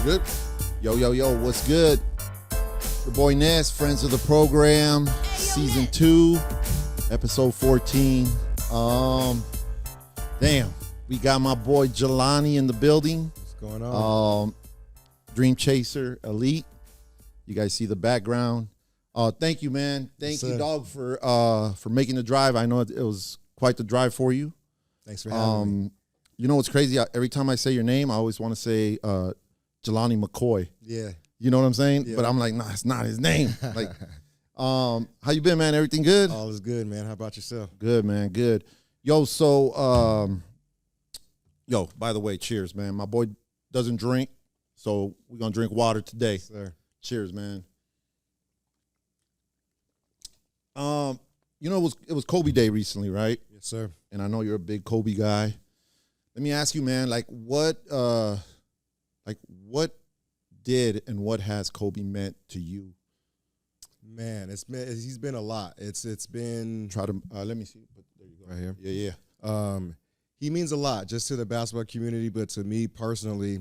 Good. Yo, what's good? Your boy Ness, friends of the program, season 2, episode 14. Damn, we got my boy Jelani in the building. What's going on? Dreamchaser Elite. You guys see the background. Thank you, man. Thank you, dog, for making the drive. I know it was quite the drive for you. Thanks for having me. You know what's crazy? Every time I say your name, I always want to say Jelani McCoy. Yeah. You know what I'm saying? Yeah. But I'm like, nah, it's not his name. Like, how you been, man? Everything good? All is good, man. How about yourself? Good, man. Good. Yo, so, by the way, cheers, man. My boy doesn't drink, so we're going to drink water today. Yes, sir. Cheers, man. You know, it was Kobe Day recently, right? Yes, sir. And I know you're a big Kobe guy. Let me ask you, man, what did and what has Kobe meant to you? Man, he's been a lot. It's been Try to let me see. There you go. right here. Yeah. He means a lot just to the basketball community, but to me personally,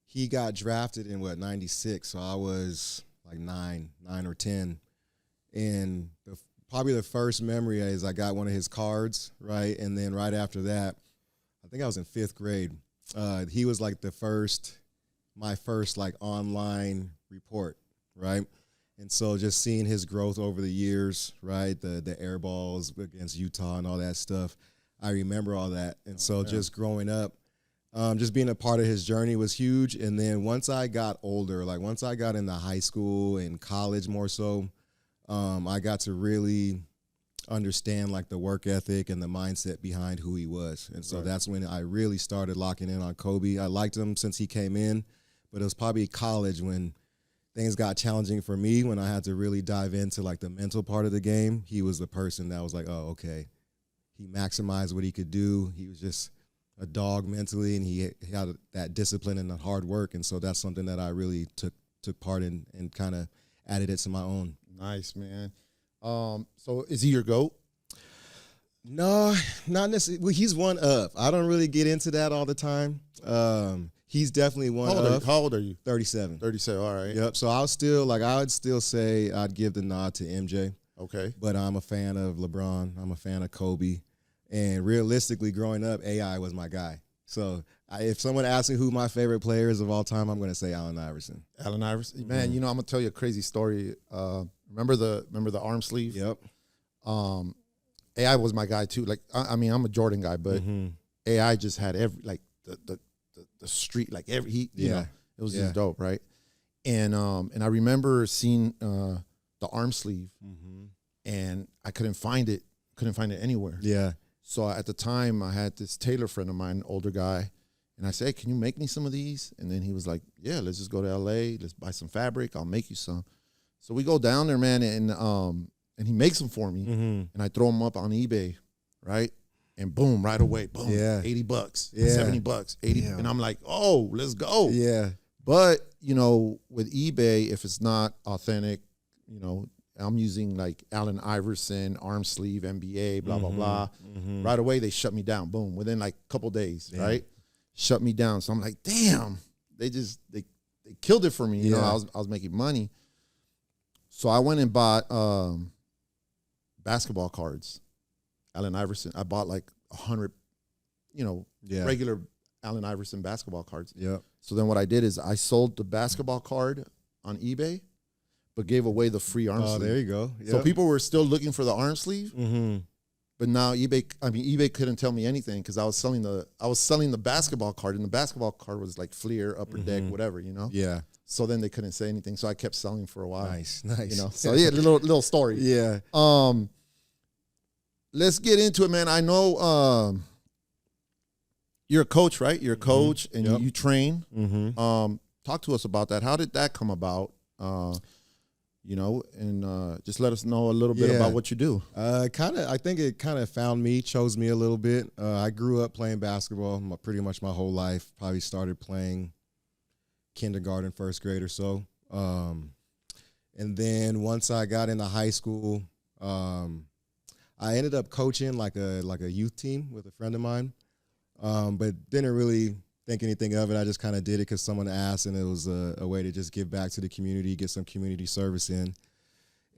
he got drafted in 96, so I was like 9 or 10, and probably the first memory is I got one of his cards, right, and then right after that, I think I was in 5th grade. He was like my first like online report, right? And so just seeing his growth over the years, right? The air balls against Utah and all that stuff. I remember all that. And so just growing up, just being a part of his journey was huge. And then once I got older, like once I got into high school and college more so, I got to really understand like the work ethic and the mindset behind who he was. And so that's when I really started locking in on Kobe. I liked him since he came in, but it was probably college when things got challenging for me, when I had to really dive into like the mental part of the game. He was the person that was like, oh, okay. He maximized what he could do. He was just a dog mentally, and he had that discipline and the hard work. And so that's something that I really took part in and kind of added it to my own. Nice, man. So is he your GOAT? No, not necessarily. Well, he's one of. I don't really get into that all the time. He's definitely one of. How old are you? 37. 37, all right. Yep. So I would still say I'd give the nod to MJ. Okay. But I'm a fan of LeBron. I'm a fan of Kobe. And realistically, growing up, AI was my guy. So if someone asks me who my favorite players of all time, I'm going to say Allen Iverson. Allen Iverson. Man, you know, I'm going to tell you a crazy story. Remember the arm sleeve? Yep. AI was my guy too. Like, I mean, I'm a Jordan guy, but AI just had the street, like you know, it was just dope, right? And I remember seeing the arm sleeve, and I couldn't find it anywhere. Yeah. So at the time, I had this tailor friend of mine, older guy, and I said, hey, can you make me some of these? And then he was like, yeah, let's just go to LA, let's buy some fabric, I'll make you some. So we go down there, man, and he makes them for me, and I throw them up on eBay, right? And boom, right away, boom, $80, $70, 80, and I'm like, oh, let's go. Yeah. But, you know, with eBay, if it's not authentic, you know, I'm using like Allen Iverson, arm sleeve, NBA, blah, blah, blah. Right away, they shut me down. Boom, within like a couple days, right? Shut me down. So I'm like, damn, they killed it for me. You know, I was making money. So I went and bought basketball cards. Allen Iverson. I bought like 100, you know, regular Allen Iverson basketball cards. Yeah. So then what I did is I sold the basketball card on eBay, but gave away the free arm sleeve. Oh, there you go. Yep. So people were still looking for the arm sleeve, but now eBay couldn't tell me anything because I was selling the basketball card, and the basketball card was like Fleer, Upper Deck, whatever, you know. Yeah. So then they couldn't say anything, so I kept selling for a while. Nice. You know. So yeah, little story. Yeah. Let's get into it, man. I know you're a coach, right? You're a coach, and you train. Talk to us about that. How did that come about? You know, and just let us know a little bit about what you do. I think it kind of chose me a little bit. I grew up playing basketball pretty much my whole life. Probably started playing kindergarten, 1st grade or so. And then once I got into high school, I ended up coaching like a youth team with a friend of mine, but didn't really think anything of it. I just kind of did it because someone asked, and it was a way to just give back to the community, get some community service in.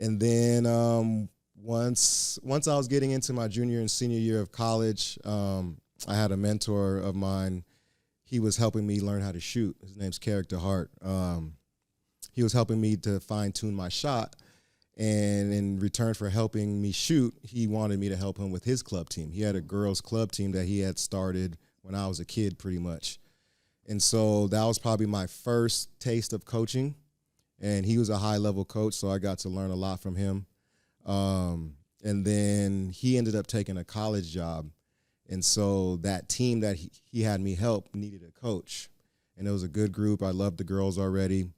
And then once I was getting into my junior and senior year of college, I had a mentor of mine. He was helping me learn how to shoot. His name's Character Hart. He was helping me to fine-tune my shot. And in return for helping me shoot, he wanted me to help him with his club team. He had a girls' club team that he had started when I was a kid, pretty much. And so that was probably my first taste of coaching. And he was a high-level coach, so I got to learn a lot from him. And then he ended up taking a college job. And so that team that he had me help needed a coach. And it was a good group. I loved the girls already.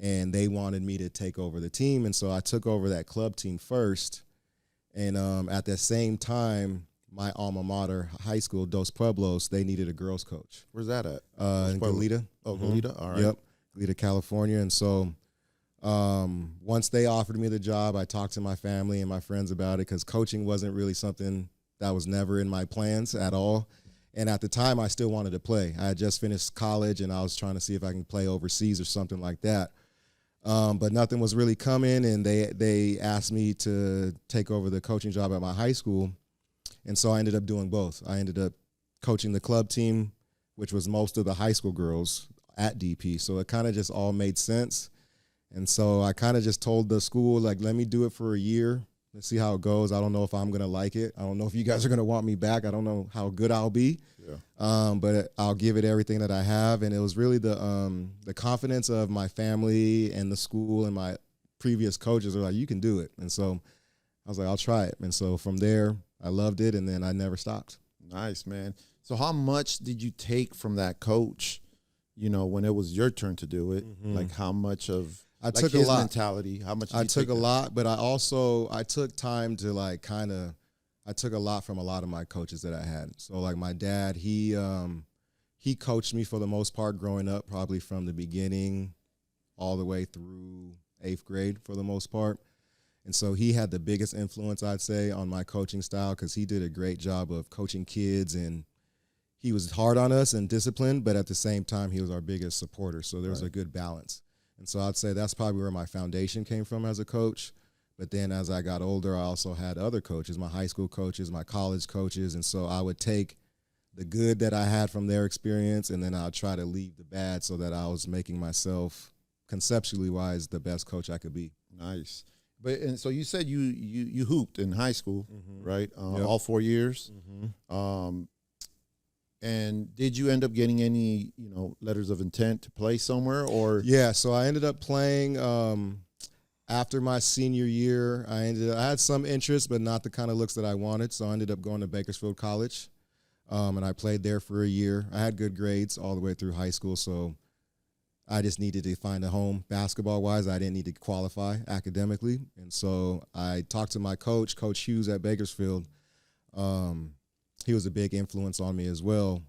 And they wanted me to take over the team. And so I took over that club team first. And at the same time, my alma mater, high school, Dos Pueblos, they needed a girls coach. Where's that at? In Goleta. Oh, Goleta? All right. Yep, Goleta, California. And so once they offered me the job, I talked to my family and my friends about it because coaching wasn't really something that was never in my plans at all. And at the time, I still wanted to play. I had just finished college, and I was trying to see if I can play overseas or something like that. But nothing was really coming, and they asked me to take over the coaching job at my high school. And so I ended up doing both. I ended up coaching the club team, which was most of the high school girls at DP. So it kind of just all made sense. And so I kind of just told the school, like, let me do it for a year. Let's see how it goes. I don't know if I'm going to like it. I don't know if you guys are going to want me back. I don't know how good I'll be. Yeah. But I'll give it everything that I have. And it was really the confidence of my family and the school and my previous coaches are like, you can do it. And so I was like, I'll try it. And so from there, I loved it, and then I never stopped. Nice, man. So how much did you take from that coach, you know, when it was your turn to do it? Mm-hmm. Like how much of I took his mentality, how much did I took a lot, but I took time to like I took a lot from a lot of my coaches that I had. So like my dad, he coached me for the most part growing up, probably from the beginning all the way through 8th grade for the most part. And so he had the biggest influence, I'd say, on my coaching style because he did a great job of coaching kids, and he was hard on us and disciplined, but at the same time, he was our biggest supporter. So there was a good balance. And so I'd say that's probably where my foundation came from as a coach. But then as I got older, I also had other coaches, my high school coaches, my college coaches. And so I would take the good that I had from their experience, and then I'd try to leave the bad so that I was making myself, conceptually wise, the best coach I could be. Nice. But and so you said you hooped in high school, mm-hmm. right? Yep. All 4 years. Mm-hmm. And did you end up getting any, you know, letters of intent to play somewhere, or? Yeah, so I ended up playing after my senior year. I had some interest, but not the kind of looks that I wanted. So I ended up going to Bakersfield College, and I played there for a year. I had good grades all the way through high school, so I just needed to find a home basketball-wise. I didn't need to qualify academically. And so I talked to my coach, Coach Hughes at Bakersfield. He was a big influence on me as well.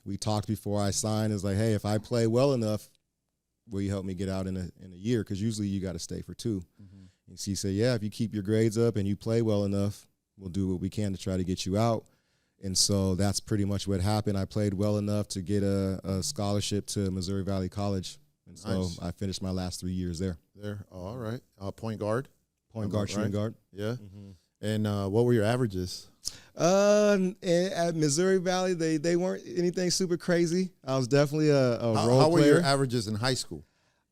We talked before I signed. It's like, hey, if I play well enough, will you help me get out in a year? Because usually you got to stay for 2. Mm-hmm. And he said, yeah, if you keep your grades up and you play well enough, we'll do what we can to try to get you out. And so that's pretty much what happened. I played well enough to get a scholarship to Missouri Valley College. And so nice. I finished my last 3 years there. All right. Point guard? Point guard, shooting guard. Yeah. Mm-hmm. And what were your averages? At Missouri Valley, they weren't anything super crazy. I was definitely a role player. How were your averages in high school?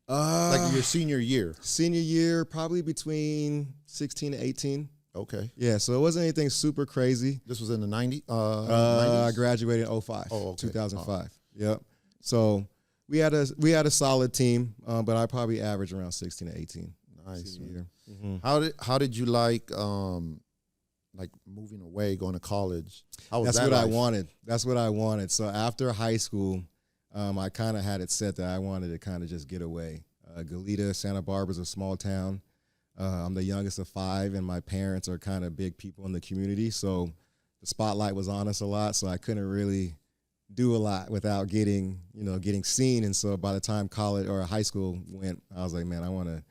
Like your senior year? Senior year, probably between 16 to 18. Okay. Yeah, so it wasn't anything super crazy. This was in the 90s? 90s? I graduated in 05, 2005. Yep. So we had a solid team, but I probably averaged around 16 to 18. Nice. Mm-hmm. How did you like moving away, going to college? That's what I wanted. That's what I wanted. So after high school, I kind of had it set that I wanted to kind of just get away. Goleta, Santa Barbara's a small town. I'm the youngest of 5, and my parents are kind of big people in the community. So the spotlight was on us a lot, so I couldn't really do a lot without getting seen. And so by the time college or high school went, I was like, man, I want to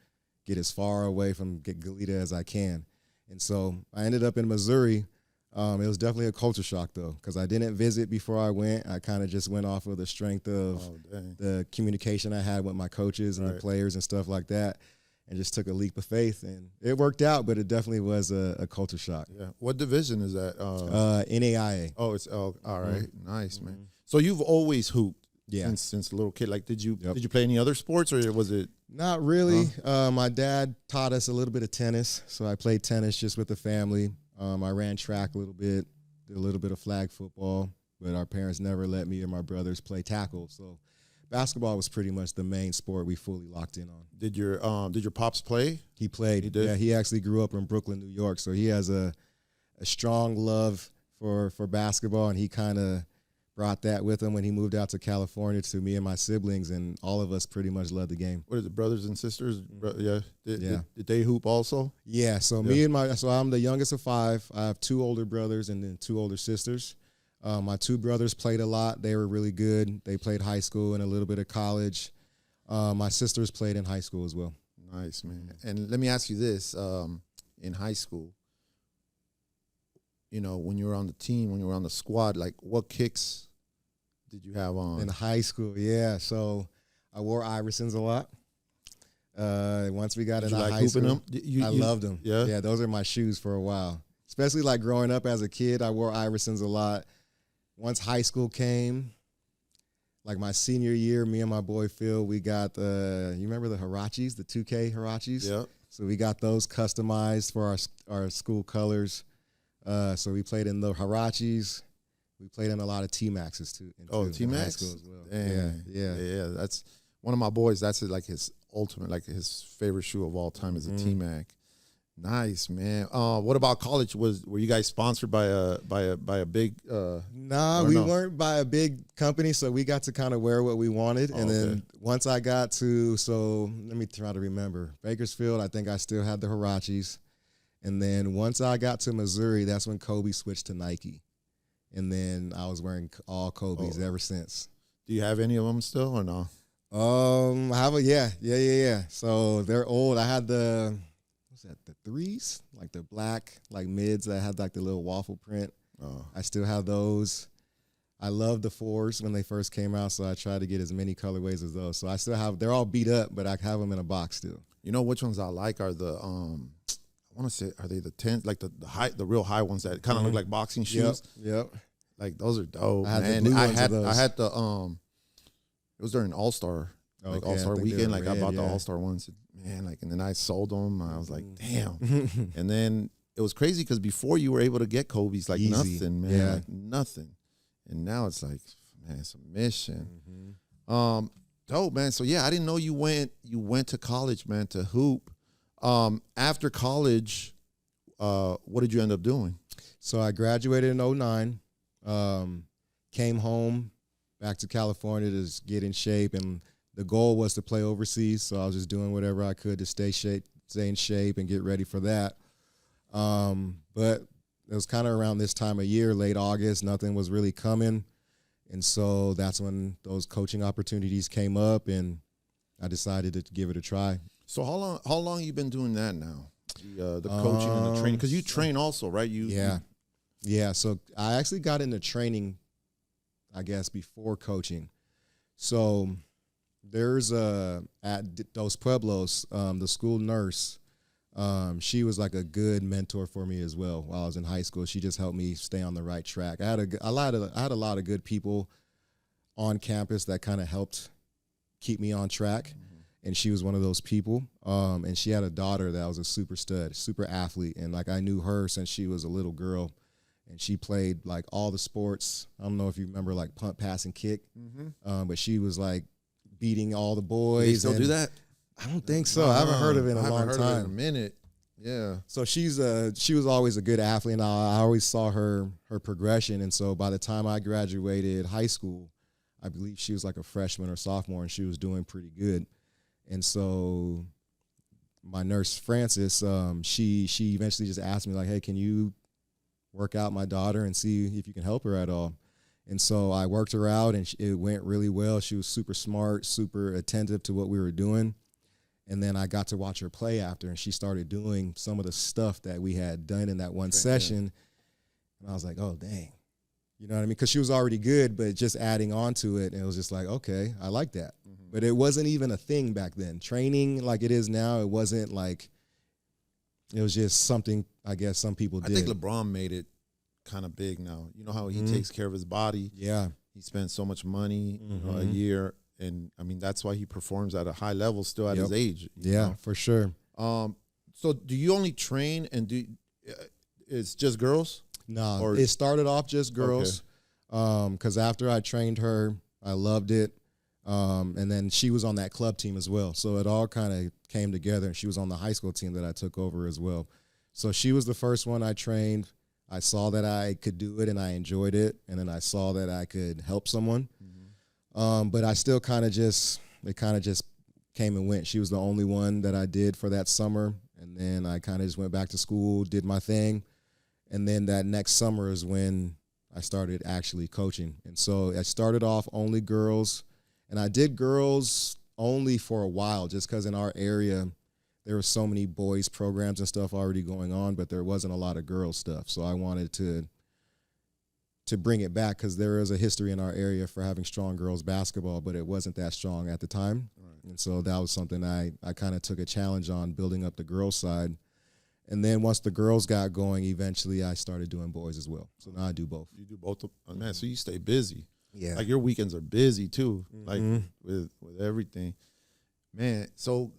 get as far away from Goleta as I can. And so I ended up in Missouri. It was definitely a culture shock, though, because I didn't visit before I went. I kind of just went off of the strength of the communication I had with my coaches and the players and stuff like that, and just took a leap of faith. And it worked out, but it definitely was a culture shock. Yeah. What division is that? NAIA. Oh, it's all right. Nice, man. So you've always hooped since a little kid. Like, did you play any other sports, or was it? Not really. My dad taught us a little bit of tennis, so I played tennis just with the family. I ran track a little bit, did a little bit of flag football, but our parents never let me or my brothers play tackle. So basketball was pretty much the main sport we fully locked in on. Did your pops play? He played. He did? Yeah, he actually grew up in Brooklyn, New York, so he has a strong love for basketball, and he kind of brought that with him when he moved out to California to me and my siblings, and all of us pretty much loved the game. What is it, brothers and sisters? Did they hoop also? Yeah, so I'm the youngest of 5. I have 2 older brothers and then 2 older sisters. My 2 brothers played a lot. They were really good. They played high school and a little bit of college. My sisters played in high school as well. Nice, man. And let me ask you this. In high school, when you were on the team, when you were on the squad, like what kicks did you have on? In high school, yeah. So I wore Iversons a lot. Once we got into high school, I loved them. Yeah, those are my shoes for a while. Especially like growing up as a kid, I wore Iversons a lot. Once high school came, like my senior year, me and my boy Phil, we got you remember the Huaraches, the 2K Huaraches? Yeah. So we got those customized for our school colors. So we played in the Huaraches. We played in a lot of T-Maxes too. T-Max as well. Yeah. That's one of my boys. That's like his ultimate, like his favorite shoe of all time is a T-Mac. Nice, man. What about college? Were you guys sponsored by a big? Nah, we weren't by a big company, so we got to kind of wear what we wanted. And then once I got to, let me try to remember, Bakersfield, I think I still had the Huaraches. And then once I got to Missouri, that's when Kobe switched to Nike. And then I was wearing all Kobe's ever since. Do you have any of them still or no? I have yeah. So they're old. I had the 3s, like the black, like mids that had like the little waffle print. I still have those. I love the 4s when they first came out, so I tried to get as many colorways as those. So I still have, they're all beat up, but I have them in a box still. You know which ones I like are the I want to say, are they the 10, like the real high ones that kind of look like boxing shoes? Yep. Like those are dope. I had the blue ones of those. I had the it was during All-Star, like All-Star weekend. Like I bought the All-Star ones, man. Like, and then I sold them. I was like, damn. And then it was crazy because before you were able to get Kobe's like easy. Nothing, man, like nothing. And now it's like, man, it's a mission. Dope, man. So yeah, I didn't know you went to college, man, to hoop. After college, what did you end up doing? So I graduated in 2009, came home back to California to just get in shape, and the goal was to play overseas. So I was just doing whatever I could to stay in shape and get ready for that. But it was kind of around this time of year, late August, nothing was really coming. And so that's when those coaching opportunities came up, and I decided to give it a try. So how long you been doing that now? The coaching and the training, because you train also, right? Yeah. So I actually got into training, I guess, before coaching. So there's at Dos Pueblos, the school nurse. She was like a good mentor for me as well while I was in high school. She just helped me stay on the right track. I had a lot of good people on campus that kind of helped keep me on track. And she was one of those people. And she had a daughter that was a super stud, super athlete. And like I knew her since she was a little girl. And she played like all the sports. I don't know if you remember like punt, pass, and kick. But she was like beating all the boys. They still do that? I don't think so. I haven't heard of it in a long time. I haven't heard of it in a minute. Yeah. So she was always a good athlete, and I always saw her progression. And so by the time I graduated high school, I believe she was like a freshman or sophomore, and she was doing pretty good. And so my nurse, Frances, she eventually just asked me, like, hey, can you work out my daughter and see if you can help her at all? And so I worked her out, and it went really well. She was super smart, super attentive to what we were doing. And then I got to watch her play after, and she started doing some of the stuff that we had done in that one session. And I was like, oh, dang. You know what I mean? Because she was already good, but just adding on to it, and it was just like, okay, I like that. Mm-hmm. But it wasn't even a thing back then. Training like it is now, it wasn't like, it was just something, I guess, some people did. I think LeBron made it kind of big now. You know how he takes care of his body? Yeah. He spends so much money a year. And, I mean, that's why he performs at a high level still at his age. You know? For sure. So do you only train and it's just girls? No, it started off just girls. Because after I trained her, I loved it. And then she was on that club team as well. So it all kind of came together, and she was on the high school team that I took over as well. So she was the first one I trained. I saw that I could do it and I enjoyed it. And then I saw that I could help someone. But I still it kind of just came and went. She was the only one that I did for that summer. And then I kind of just went back to school, did my thing. And then that next summer is when I started actually coaching. And so I started off only girls. And I did girls only for a while just because in our area, there were so many boys programs and stuff already going on, but there wasn't a lot of girls stuff. So I wanted to bring it back because there is a history in our area for having strong girls basketball, but it wasn't that strong at the time. Right. And so that was something I kind of took a challenge on, building up the girls side. And then once the girls got going, eventually I started doing boys as well. So now I do both. You do both. Man, so you stay busy. Yeah. Like your weekends are busy too, like with everything. Man, so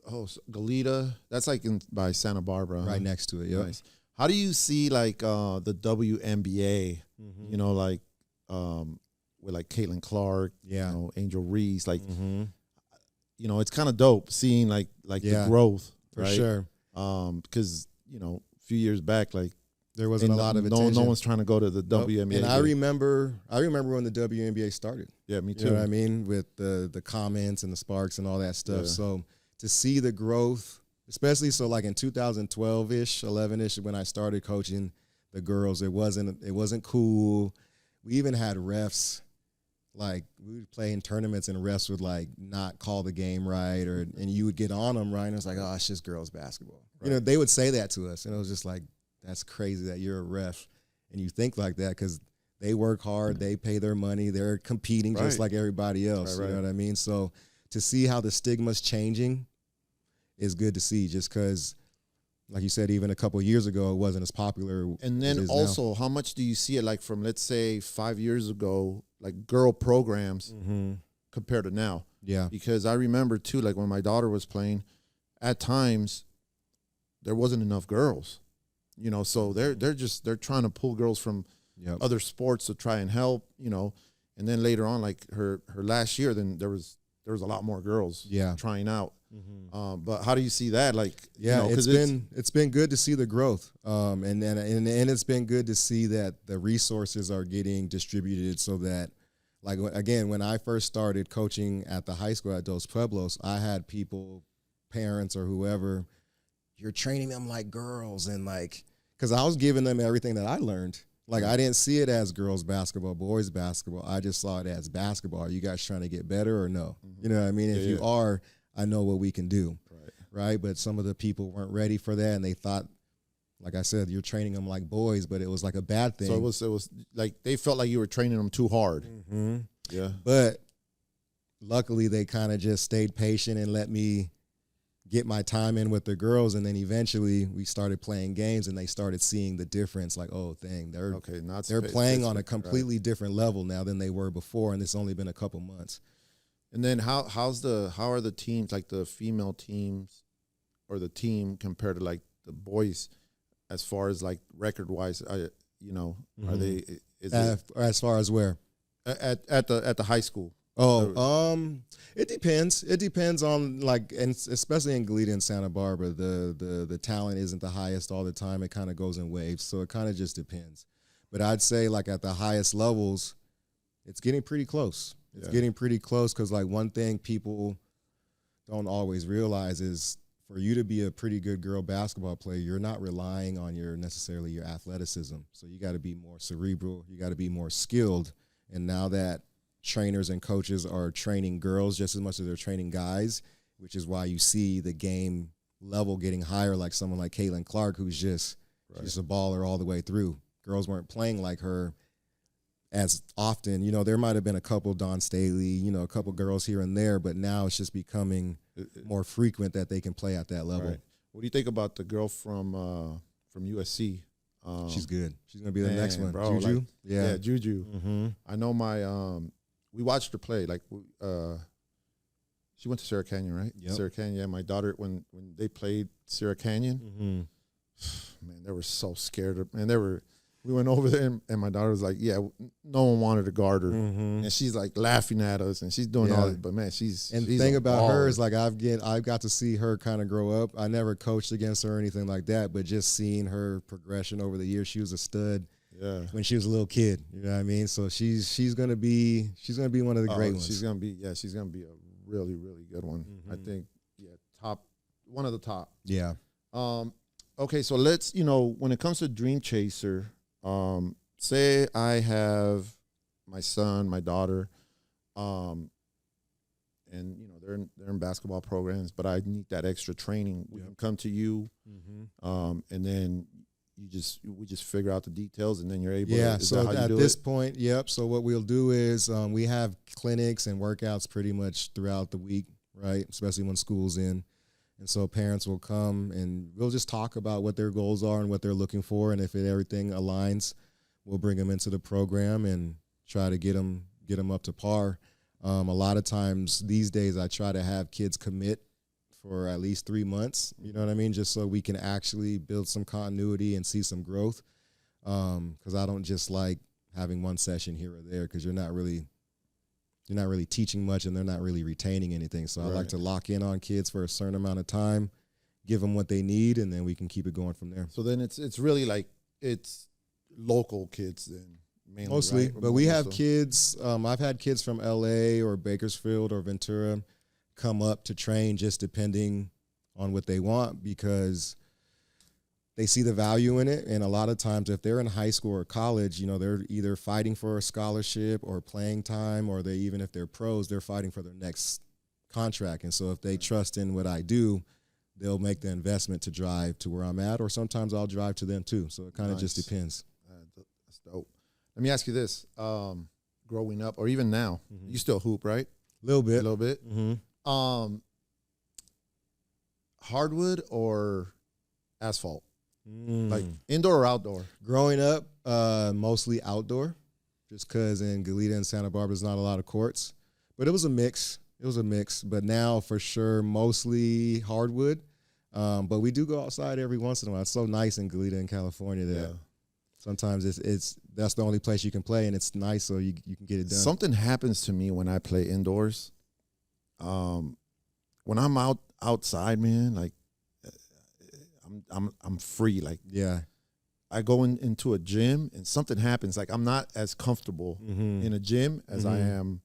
Goleta, that's like by Santa Barbara. Right next to it, yeah. Nice. How do you see like the WNBA, you know, like with like Caitlin Clark, you know, Angel Reese, like, you know, it's kind of dope seeing like the growth. For sure. Because, you know, a few years back, like, there wasn't a lot of attention. No one's trying to go to the WNBA. And I remember when the WNBA started. Yeah, me too. You know what I mean? With the comments and the sparks and all that stuff. Yeah. So to see the growth, especially so like in 2012-ish, 11-ish, when I started coaching the girls, it wasn't cool. We even had refs, like we would play in tournaments and refs would like not call the game right, and you would get on them, right? And it's like, oh, it's just girls basketball. Right. You know, they would say that to us, and it was just like, that's crazy that you're a ref and you think like that because they work hard, they pay their money, they're competing just like everybody else. Right. You know what I mean? So to see how the stigma's changing is good to see just because, like you said, even a couple of years ago, it wasn't as popular. And then also, now. How much do you see it like from, let's say, 5 years ago, like girl programs compared to now? Yeah. Because I remember, too, like when my daughter was playing, at times there wasn't enough girls. You know, so they're trying to pull girls from other sports to try and help, you know. And then later on, like her last year, then there was a lot more girls trying out. But how do you see that? Like, yeah, you know, it's been good to see the growth. And it's been good to see that the resources are getting distributed so that, like, again, when I first started coaching at the high school at Dos Pueblos, I had people, parents or whoever, you're training them like girls, and like, because I was giving them everything that I learned. Like, I didn't see it as girls basketball, boys basketball. I just saw it as basketball. Are you guys trying to get better or no? You know what I mean? If you are, I know what we can do. Right? But some of the people weren't ready for that, and they thought, like I said, you're training them like boys, but it was like a bad thing. So it was like they felt like you were training them too hard. Yeah. But luckily, they kind of just stayed patient and let me get my time in with the girls, and then eventually we started playing games, and they started seeing the difference. Like, oh, dang, they're playing on a completely different level now than they were before, and it's only been a couple months. And then how are the teams, like the female teams or the team compared to like the boys, as far as like record wise? You know, are they as far as where at the high school? It depends. It depends on, like, and especially in Goleta and Santa Barbara, the talent isn't the highest all the time. It kind of goes in waves, so it kind of just depends. But I'd say, like, at the highest levels, it's getting pretty close. It's getting pretty close because, like, one thing people don't always realize is for you to be a pretty good girl basketball player, you're not relying on necessarily your athleticism. So you got to be more cerebral. You got to be more skilled. And now that trainers and coaches are training girls just as much as they're training guys, which is why you see the game level getting higher, like someone like Caitlin Clark, who's just she's a baller all the way through. girls weren't playing like her as often. You know, there might have been a couple Dawn Staley, you know, a couple girls here and there, but now it's just becoming more frequent that they can play at that level. Right. What do you think about the girl from USC? She's good. She's gonna be the next one, bro, Juju. like, yeah, Juju. Mm-hmm. I know we watched her play. Like, she went to Sarah Canyon, right? Yep. Sarah Canyon. Yeah, my daughter, when they played Sarah Canyon, man, they were so scared. We went over there, and my daughter was like, yeah, no one wanted to guard her. Mm-hmm. And she's like laughing at us, and she's doing all that. But man, she's the thing about her is like I've got to see her kind of grow up. I never coached against her or anything like that, but just seeing her progression over the years, she was a stud. Yeah. When she was a little kid, you know what I mean? So she's gonna be one of the great ones. She's gonna be a really, really good one. I think one of the top. Yeah. Okay, so let's, when it comes to Dreamchaser, say I have my son, my daughter, and they're in basketball programs, but I need that extra training. We can come to you, and then we just figure out the details, and then you're able. Yeah. To, so at this point, yep. So what we'll do is we have clinics and workouts pretty much throughout the week, right? Especially when school's in. And so parents will come and we'll just talk about what their goals are and what they're looking for. And if everything aligns, we'll bring them into the program and try to get them up to par. A lot of times these days I try to have kids commit for at least 3 months, you know what I mean? Just so we can actually build some continuity and see some growth. Because I don't just like having one session here or there because you're not really teaching much and they're not really retaining anything. So I like to lock in on kids for a certain amount of time, give them what they need, and then we can keep it going from there. So then it's really like it's local kids then mainly, mostly, right? But we have kids. I've had kids from LA or Bakersfield or Ventura come up to train just depending on what they want because they see the value in it. And a lot of times if they're in high school or college, they're either fighting for a scholarship or playing time, or even if they're pros, they're fighting for their next contract. And so if they trust in what I do, they'll make the investment to drive to where I'm at, or sometimes I'll drive to them too. So it kind of just depends. That's dope. Let me ask you this. Growing up or even now, you still hoop, right? A little bit. Mm-hmm. Hardwood or asphalt? Like indoor or outdoor? Growing up, mostly outdoor, just because in Goleta and Santa Barbara there's not a lot of courts. But it was a mix. But now for sure, mostly hardwood. But we do go outside every once in a while. It's so nice in Goleta in California that sometimes that's the only place you can play, and it's nice so you can get it done. Something happens to me when I play indoors. When I'm outside, man, like I'm free. Like, I go into a gym and something happens. Like, I'm not as comfortable in a gym as I am,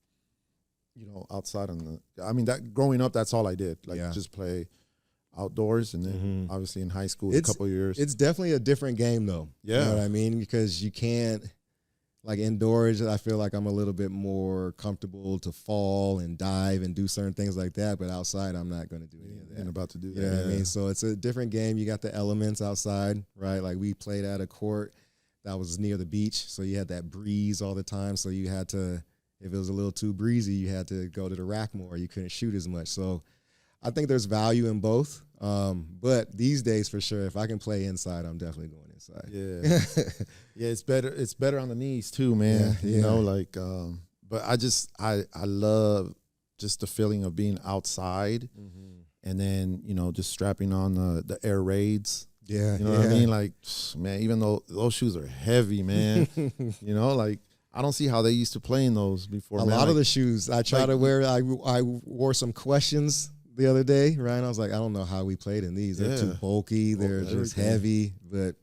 outside that growing up, that's all I did. Like, just play outdoors. And then obviously in high school, a couple of years. It's definitely a different game though. Yeah. You know what I mean? Because you can't, like indoors, I feel like I'm a little bit more comfortable to fall and dive and do certain things like that. But outside, I'm not going to do any of that. Ain't about to do that. You know what I mean? So it's a different game. You got the elements outside, right? Like we played at a court that was near the beach. So you had that breeze all the time. So you had to, if it was a little too breezy, you had to go to the rack more. You couldn't shoot as much. So I think there's value in both. But these days, for sure, if I can play inside, I'm definitely going inside. Yeah. Yeah, it's better. It's better on the knees too, man. But I love just the feeling of being outside and then, just strapping on the air raids. Yeah. You know what I mean? Like, man, even though those shoes are heavy, man, like, I don't see how they used to play in those before. A lot of the shoes I try to wear, I wore some Questions the other day, right? And I was like, I don't know how we played in these. They're too bulky. They're just heavy, but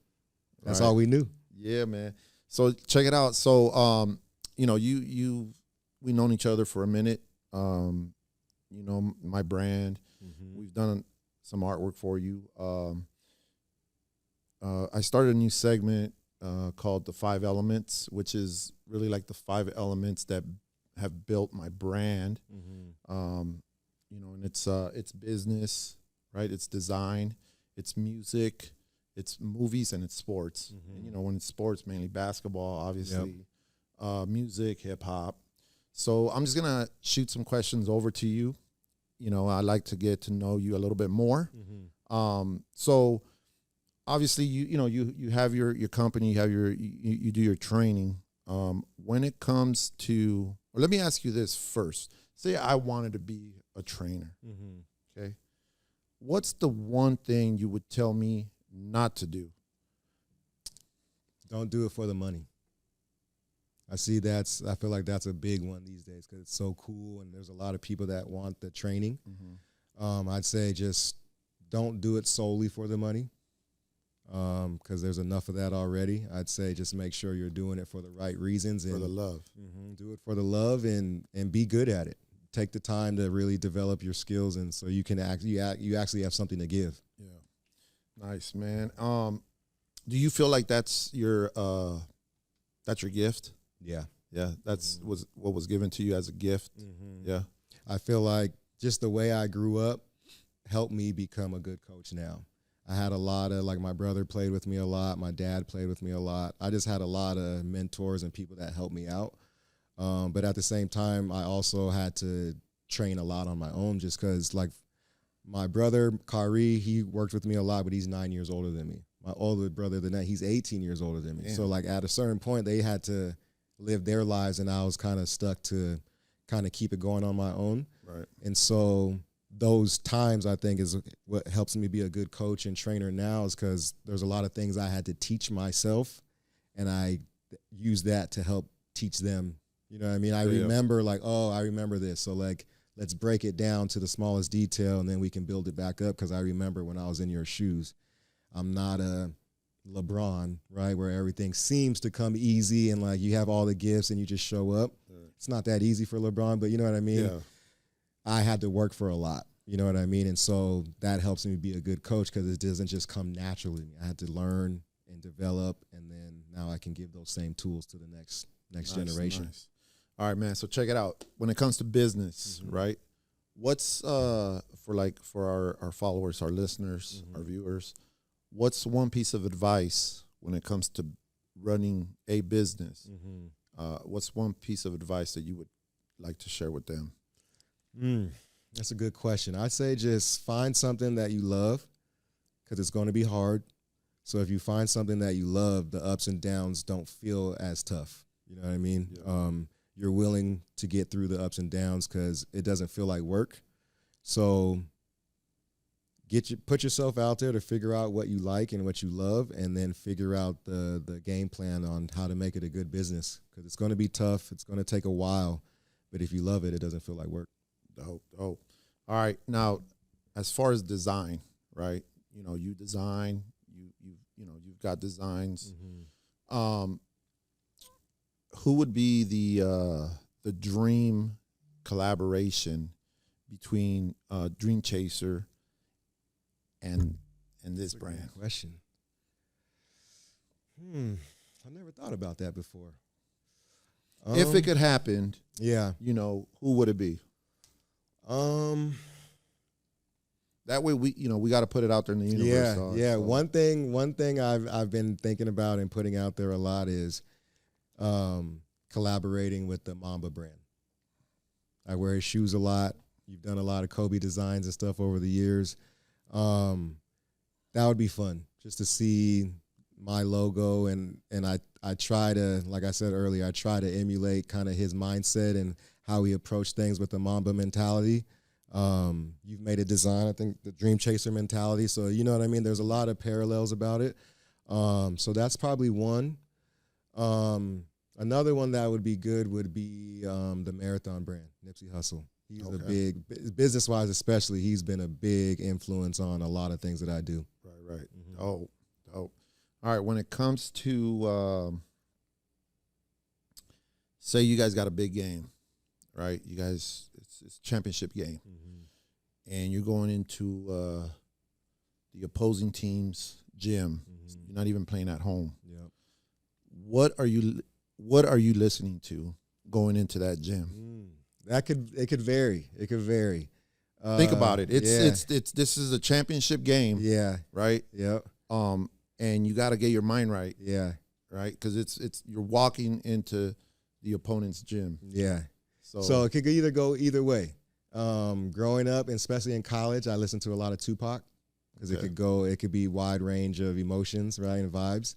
that's all we knew. Yeah, man. So check it out. So, we've known each other for a minute. My brand. We've done some artwork for you. I started a new segment called The 5 Elements, which is really like the 5 elements that have built my brand. And it's business, right? It's design, it's music, it's movies and it's sports. And, you know, when it's sports, mainly basketball, obviously, music, hip hop. So I'm just gonna shoot some questions over to you. You know, I like to get to know you a little bit more. So obviously, you have your company, you have you do your training. When it comes to, or let me ask you this first. Say I wanted to be a trainer. Okay, what's the one thing you would tell me not to do? Don't do it for the money. I feel like that's a big one these days because it's so cool and there's a lot of people that want the training. I'd say just don't do it solely for the money because there's enough of that already. I'd say just make sure you're doing it for the right reasons. For the love. Do it for the love and be good at it. Take the time to really develop your skills and so you can you actually have something to give. Yeah. Nice, man. Do you feel like that's your gift? Yeah. Yeah, that's was what was given to you as a gift. Yeah. I feel like just the way I grew up helped me become a good coach now. I had a lot of, like, my brother played with me a lot. My dad played with me a lot. I just had a lot of mentors and people that helped me out. But at the same time, I also had to train a lot on my own just because, like, my brother, Kari, he worked with me a lot, but he's 9 years older than me. My older brother than that, he's 18 years older than me. Damn. So, like, at a certain point, they had to live their lives, and I was kind of stuck to kind of keep it going on my own. Right. And so those times, I think, is what helps me be a good coach and trainer now is because there's a lot of things I had to teach myself, and I use that to help teach them. You know what I mean? I remember, like, oh, I remember this. So, like, let's break it down to the smallest detail, and then we can build it back up because I remember when I was in your shoes. I'm not a LeBron, right, where everything seems to come easy and, like, you have all the gifts and you just show up. It's not that easy for LeBron, but you know what I mean? Yeah. I had to work for a lot, you know what I mean? And so that helps me be a good coach because it doesn't just come naturally to me. I had to learn and develop, and then now I can give those same tools to the next generation. Nice. All right, man. So check it out. When it comes to business, right? What's for our followers, our listeners, our viewers, what's one piece of advice when it comes to running a business? What's one piece of advice that you would like to share with them? That's a good question. I'd say just find something that you love because it's going to be hard. So if you find something that you love, the ups and downs don't feel as tough. You know what I mean? Yeah. You're willing to get through the ups and downs because it doesn't feel like work. So put yourself out there to figure out what you like and what you love, and then figure out the game plan on how to make it a good business because it's going to be tough. It's going to take a while, but if you love it, it doesn't feel like work. Dope. All right. Now, as far as design, right? You know, you design. You've got designs. Who would be the dream collaboration between Dreamchaser and this brand? Good question. I never thought about that before. If it could happen, yeah, who would it be? That way we got to put it out there in the universe. Yeah. So. One thing I've been thinking about and putting out there a lot is collaborating with the Mamba brand. I wear his shoes a lot. You've done a lot of Kobe designs and stuff over the years. That would be fun just to see my logo, and I try to, like I said earlier, I try to emulate kind of his mindset and how he approached things with the Mamba mentality. You've made a design, I think, the Dreamchaser mentality. So, you know what I mean? There's a lot of parallels about it. So that's probably one. Another one that would be good would be the Marathon brand, Nipsey Hussle. He's a big, business-wise especially, he's been a big influence on a lot of things that I do. Right. Oh. All right, when it comes to, say you guys got a big game, right? You guys, it's a championship game. And you're going into the opposing team's gym. You're not even playing at home. Yep. What are you listening to going into that gym? It could vary. It could vary. Think about it. This is a championship game. Yeah. Right? Yep. and you got to get your mind right. Yeah. Right? Because you're walking into the opponent's gym. Yeah. So it could either go either way. Growing up, and especially in college, I listened to a lot of Tupac because it could be wide range of emotions, right, and vibes.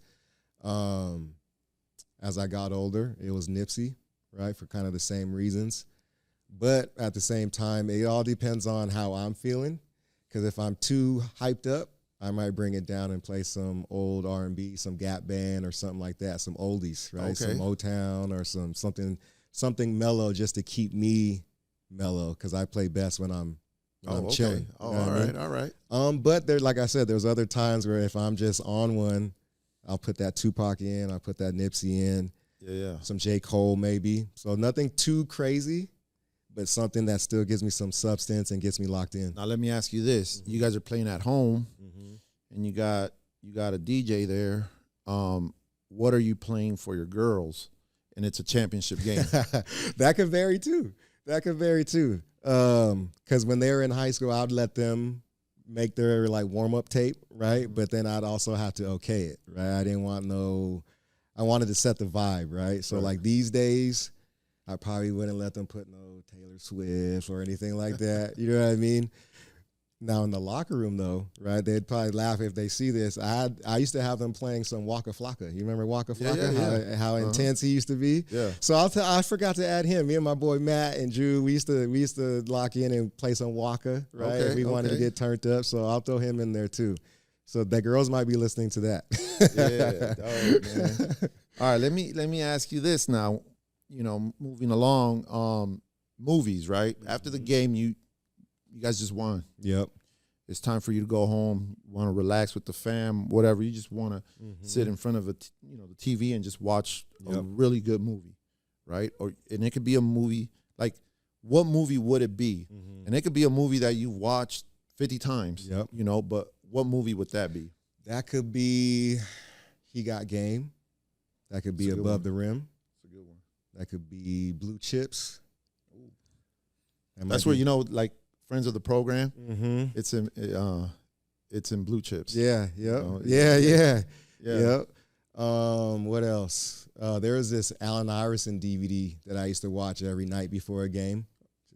As I got older, it was Nipsey, right, for kind of the same reasons. But at the same time, it all depends on how I'm feeling. Because if I'm too hyped up, I might bring it down and play some old R&B, some Gap Band or something like that, some oldies, right? Okay. Some Motown or something mellow just to keep me mellow, because I play best when I'm chilling. Oh, all right. But there, like I said, there's other times where if I'm just on one, I'll put that Tupac in, I'll put that Nipsey in, some J. Cole maybe. So nothing too crazy, but something that still gives me some substance and gets me locked in. Now let me ask you this: you guys are playing at home, and you got a DJ there. What are you playing for your girls? And it's a championship game. That could vary too. Because when they were in high school, I'd let them make their like warm up tape, right? But then I'd also have to okay it, right? I wanted to set the vibe, right? So like these days, I probably wouldn't let them put no Taylor Swift or anything like that. You know what I mean? Now in the locker room though, right? They'd probably laugh if they see this. I used to have them playing some Waka Flocka. You remember Waka Flocka? Yeah. How intense he used to be. Yeah. So I forgot to add him. Me and my boy Matt and Drew, we used to lock in and play some Waka, right? Okay, If we wanted to get turned up. So I'll throw him in there too. So the girls might be listening to that. Man. All right, let me ask you this now. You know, moving along, movies, right? After the game, you guys just won. Yep. It's time for you to go home. You want to relax with the fam, whatever. You just want to sit in front of the TV and just watch a really good movie, right? And it could be a movie, like what movie would it be? And it could be a movie that you've watched 50 times, but what movie would that be? That could be He Got Game. That could be Above the Rim. That's a good one. That could be Blue Chips. That's where, like Friends of the Program. It's in Blue Chips. Yeah. Yep. What else? There was this Allen Iverson DVD that I used to watch every night before a game.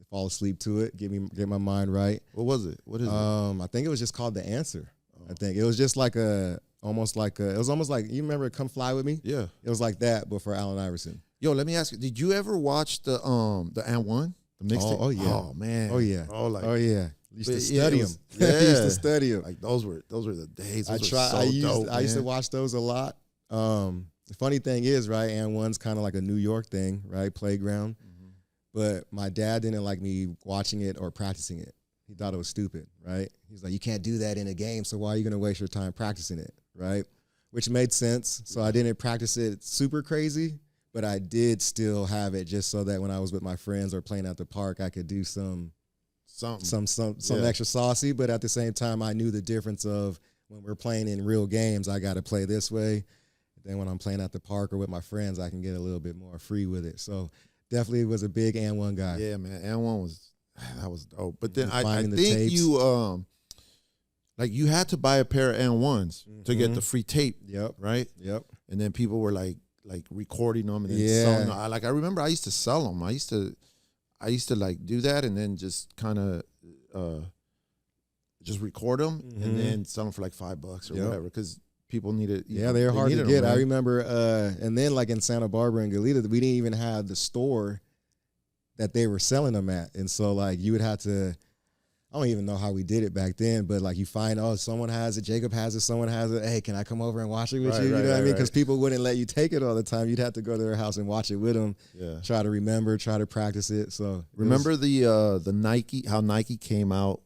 Fall asleep to it, get my mind right. What was it? What is it? I think it was just called The Answer. I think it was just like it was almost like, you remember Come Fly With Me? Yeah. It was like that, but for Allen Iverson. Yo, let me ask you, did you ever watch the And One? The mixtape? Oh yeah. Oh man. Oh yeah. Oh yeah. Used to study them. Yeah. Used to study them. Like those were the days. I used to watch those a lot. The funny thing is, right, And One's kind of like a New York thing, right? Playground. But my dad didn't like me watching it or practicing it. He thought it was stupid, right? He's like, you can't do that in a game, so why are you going to waste your time practicing it, right? Which made sense. So I didn't practice it super crazy, but I did still have it just so that when I was with my friends or playing at the park, I could do some extra saucy. But at the same time, I knew the difference of when we're playing in real games, I got to play this way. Then when I'm playing at the park or with my friends, I can get a little bit more free with it. So definitely was a big And One guy. Yeah, man. And One was dope. But then I think tapes. you had to buy a pair of And Ones to get the free tape. Yep. Right? Yep. And then people were like recording them and then selling them. I remember I used to sell them. I used to like do that and then just kind of just record them and then sell them for like $5 or whatever because people needed. They were hard to get. Right? I remember, and then like in Santa Barbara and Goleta, we didn't even have the store that they were selling them at, and so like you would have to. I don't even know how we did it back then, but like you find, someone has it, Jacob has it, someone has it. Hey, can I come over and watch it with you? You know what I mean? Because people wouldn't let you take it all the time. You'd have to go to their house and watch it with them. Yeah. Try to remember, try to practice it. So remember the Nike, how Nike came out,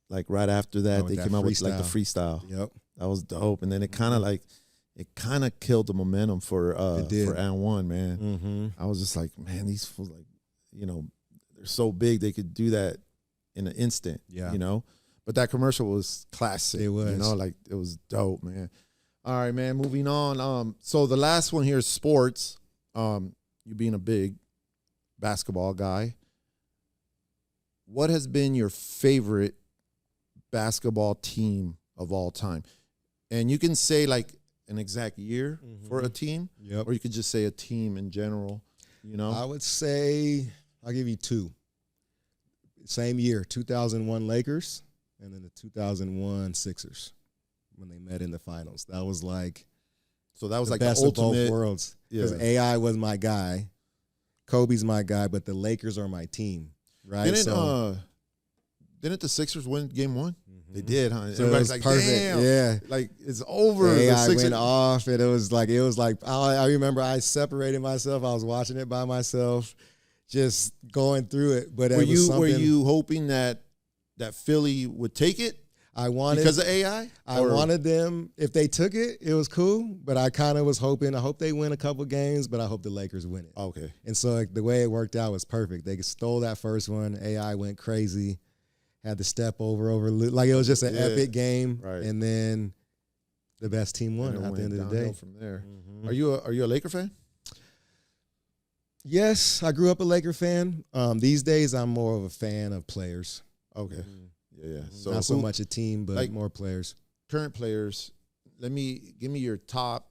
like right after that, they came out with like the freestyle. Yep. That was dope. And then it kind of killed the momentum for And One, man. I was just like, man, these fools they're so big they could do that in an instant. Yeah. But that commercial was classic. It was. It was dope, man. All right, man, moving on. So the last one here is sports. You being a big basketball guy. What has been your favorite basketball team of all time? And you can say like an exact year for a team, Yep. or you could just say a team in general, you know? I would say I'll give you 2. Same year, 2001 Lakers, and then the 2001 Sixers when they met in the finals. That was like So that was the like best the of ultimate. both worlds. Because Yeah. AI was my guy, Kobe's my guy, but the Lakers are my team, right? Didn't the Sixers win game 1? They Mhm. did, huh? So it Everybody's was like, perfect. damn. Yeah. Like, it's over. The The AI Sixers. went off, and it was like I remember I separated myself. I was watching it by myself, just going through it. But Were it was were something you hoping that Philly would take it I wanted because of AI? I wanted them. If they took it, it was cool. But I kind of was hoping. I hope they win a couple games, but I hope the Lakers win it. Okay. And so like, the way it worked out was perfect. They stole that first one. AI went crazy. Had to step over. Like it was just an epic game. Right. And then the best team won And it at the went end of the downhill day. from there. Mhm. Are you a Laker fan? Yes, I grew up a Laker fan. These days, I'm more of a fan of players. Okay. Yeah. So Not so much a team, but like- more players. current players. Give me your top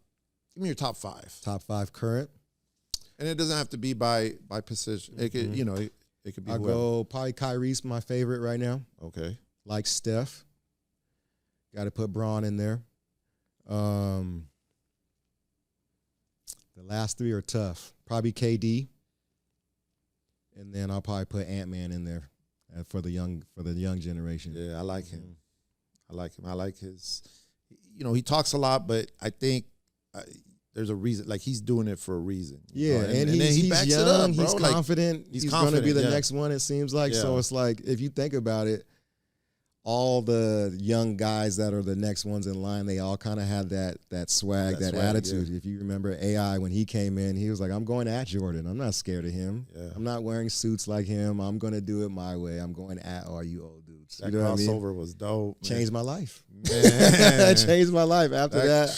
5. Top 5 current. And it doesn't have to be by position. It could, it could be I'll whoever. go probably Kyrie's my favorite right now. Okay. Like Steph. Got to put Braun in there. The last 3 are tough. Probably KD. And then I'll probably put Ant-Man in there for the young generation. Yeah, I like him. I like his, he talks a lot, but I think there's a reason. Like, he's doing it for a reason. Yeah, And and then he he's backs young, it up, bro. he's Like, confident. he's He's going to be confident, the yeah. next one, it seems like. So Yeah. it's like, if you think about it, all the young guys that are the next ones in line, they all kind of have that swag, that attitude. yeah. If you remember AI, when he came in, he was like, I'm going at Jordan. I'm not scared of him. Yeah. I'm not wearing suits like him. I'm going to do it my way. I'm going at all you old dudes. That You know what I mean? crossover was dope. man. Changed my life. Man. Changed my life. After that,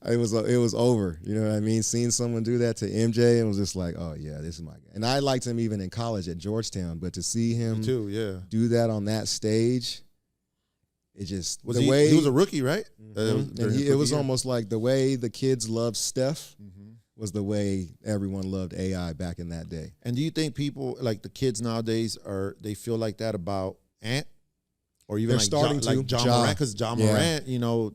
it was over. You know what I mean? Seeing someone do that to MJ, it was just like, oh yeah, this is my guy. And I liked him even in college at Georgetown, but to see him Me too, yeah. do that on that stage, it just Was the he, way he was a rookie, right? Mhm. During and his it was rookie year? almost like the way the kids loved Steph Mhm. was the way everyone loved AI back in that day. And do you think people, like the kids nowadays, they feel like that about Ant? Or even They're like starting to. like John Ja. Morant? Because John Yeah. Morant,